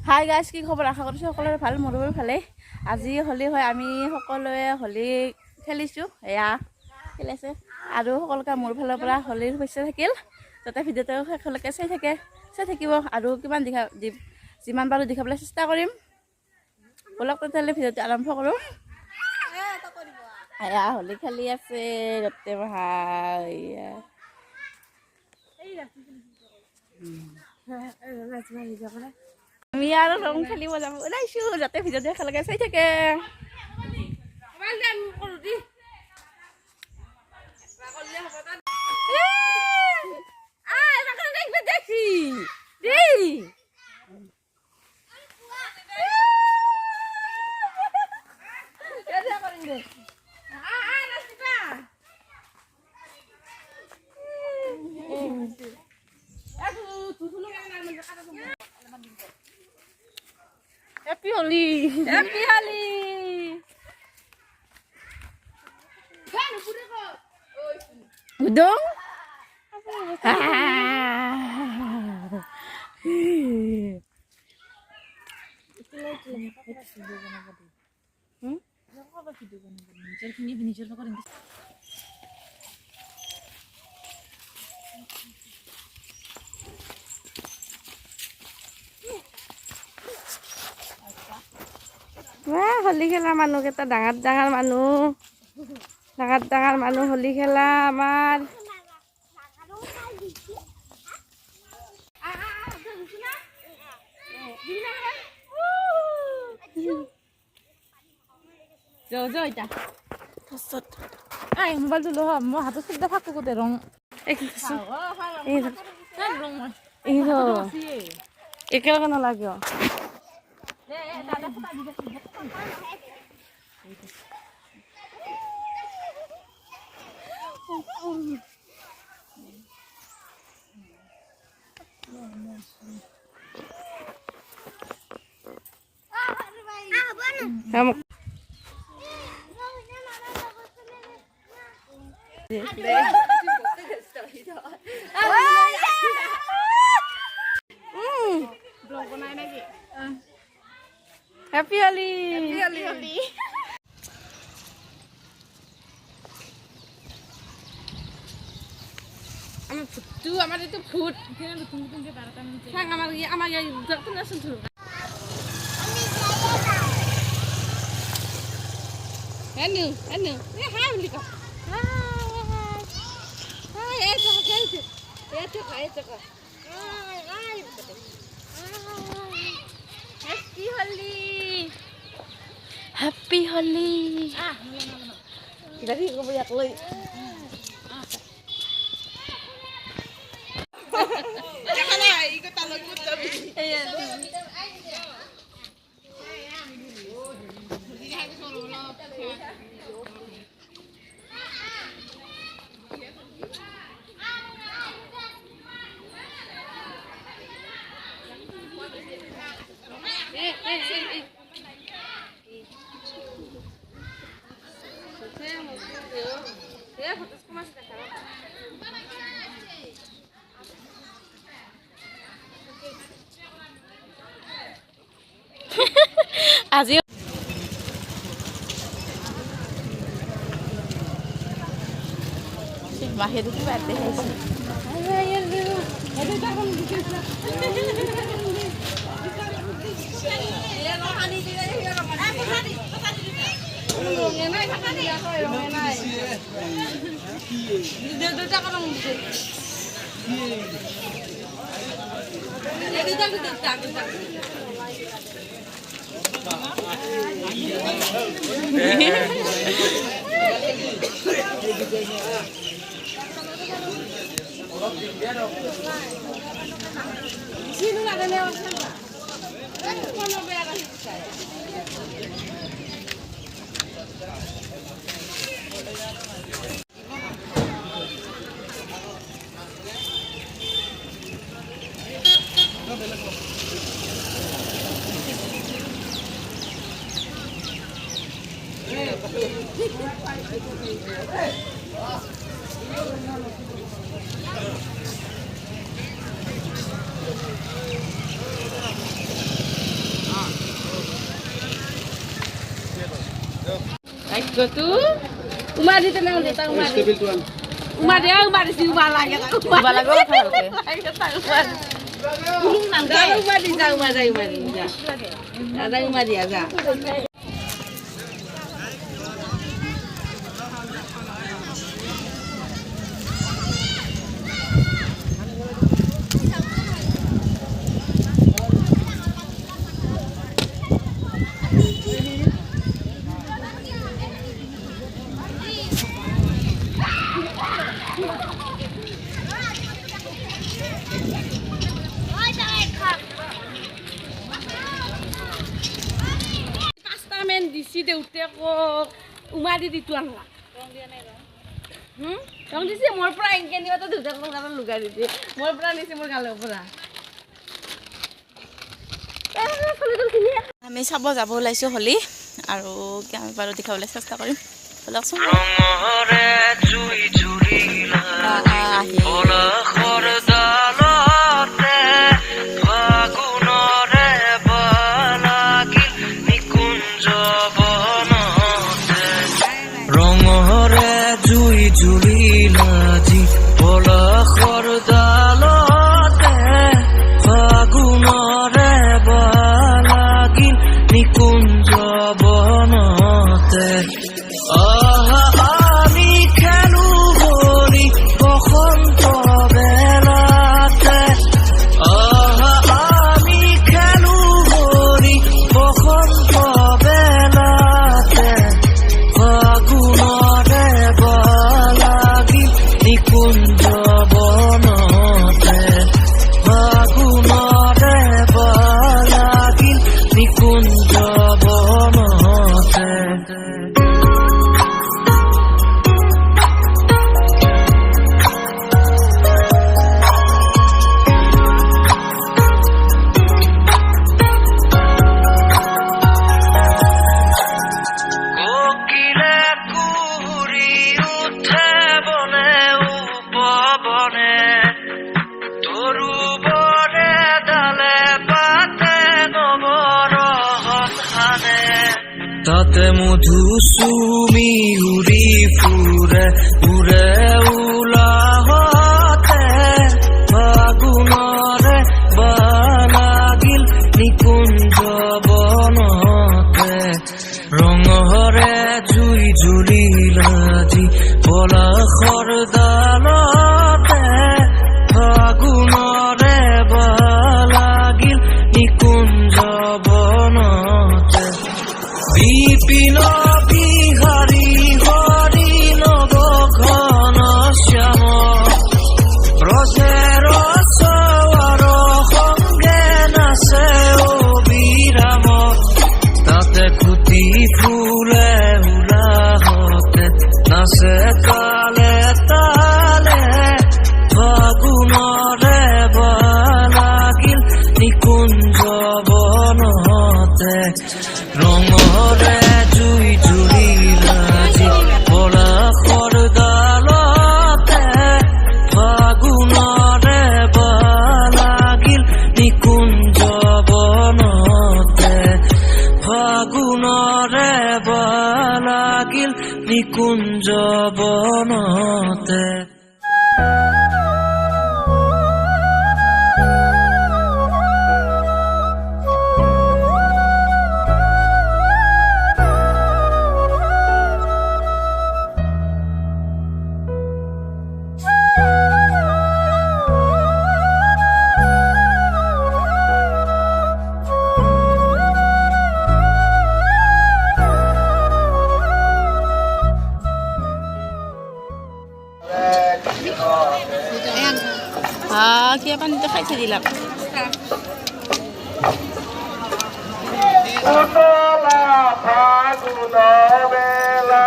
Hi guys, কি খবৰ? আশা কৰিছোঁ সকলোৰে ভাল, মোৰো ভালেই। আজি হোলী হয়, আমি সকলোৱে হোলী খেলিছোঁ। এয়া খেলিছে আৰু সকলোকে মোৰ ফালৰ পৰা হোলীৰ শুভেচ্ছা থাকিল। যাতে ভিডিঅ'টো শেষলৈকে চাই থাকিব আৰু কিমান যিমান পাৰোঁ দেখাবলৈ চেষ্টা কৰিম। ব'লক তেতিয়াহ'লে ভিডিঅ'টো আৰম্ভ কৰোঁ। এয়া হোলী খেলি আছে গোটেই ভাই। আমি আৰু ৰং খেলিব যাম ওলাইছোঁ, যাতে ভিডিঅ'টো একেলগে চাই থাকে। Happy Holi! Happy Holi! Udong? Holi খেলা মানুহকেইটা ডাঙৰ মানুহ হোলী খেলা আমাৰ। মোবাইলটো লো মই হাতত চিন্তা থাকো গোটেই ৰং একেলগে নালাগে। Happy Holi! Happy Holi! আমার ফুটু আমার তো ফুট কেন নতুন নতুন যে 12টা মিনিট হ্যাঁ আমার যত না শুনছো এনু এ হাই লিখো হাই এই তো খেলছে এই তো হাই Happy Holi! Happy Holi! Dari ko banyak loy. Jangan lah, ikut talon mo sabi. Ayan. আজি মাহে দেখি বাড়তে হয়েছে Sino na ganaw sa ba? Ano mo na ba kasi sa? গতু উমাৰ দি তেনে উলিতা উমাৰ দিয়া উমাৰ দিছি উমাৰ লাগে উমাৰ লাগে উমাৰ দি যা উমাৰ যায় উমাৰ দি যা দাদা উমাৰ দিয়া যা দিছি দেউতে কক উমাৰি দিতো আনলা ৰং দিছে মোৰ পৰা এংকে নিবা তো দেউতে কক গালত লুগাই দিছে মোৰ পৰা নিছে মোৰ গালৰ পৰা আমি চাব যাব ওলাইছোঁ হলি আৰু আমি বাৰু দেখাবলৈ চেষ্টা কৰিম বলকচোন জুলিলাজি পলাশৰ ডালতে ফাগুণৰে বালাগিল নিকুঞ্জ বনতে আমি খেলো বলি বসন্ত বেলাতে আমি খেলো বলি বসন্ত বেলাতে ফাগুণৰে নিকুঞ্জ বনতে ফাগুণৰে বালাগিল নিকুঞ্জ বনতে তাতে মধু চুমি উৰি ফুৰে উৰে উলাহতে ফাগুণৰে বালাগিল নিকুঞ্জ বনতে ৰঙৰে জুই জুলিলাজি পলাশৰ ডালতে ফাগুণৰে বালাগিল নিকুঞ্জ বনতে বিপিন বিহাৰী হৰি নব ঘন শ্যাম ৰজেৰ সৱাৰ সংগে নাচে অবিৰাম তাতে খুটি ফুলে উলাহতে নাচে তালে তালে ফাগুণৰে বালাগিল নিকুঞ্জ বনতে ৰঙৰে জুই জুলিলাজি পলাশৰ ডালতে ফাগুণৰে বালাগিল নিকুঞ্জ বনতে ফাগুণৰে বালাগিল নিকুঞ্জ বনতে কিয় পানীটো খাই থৈ দিলাম ফাগুণ বেলা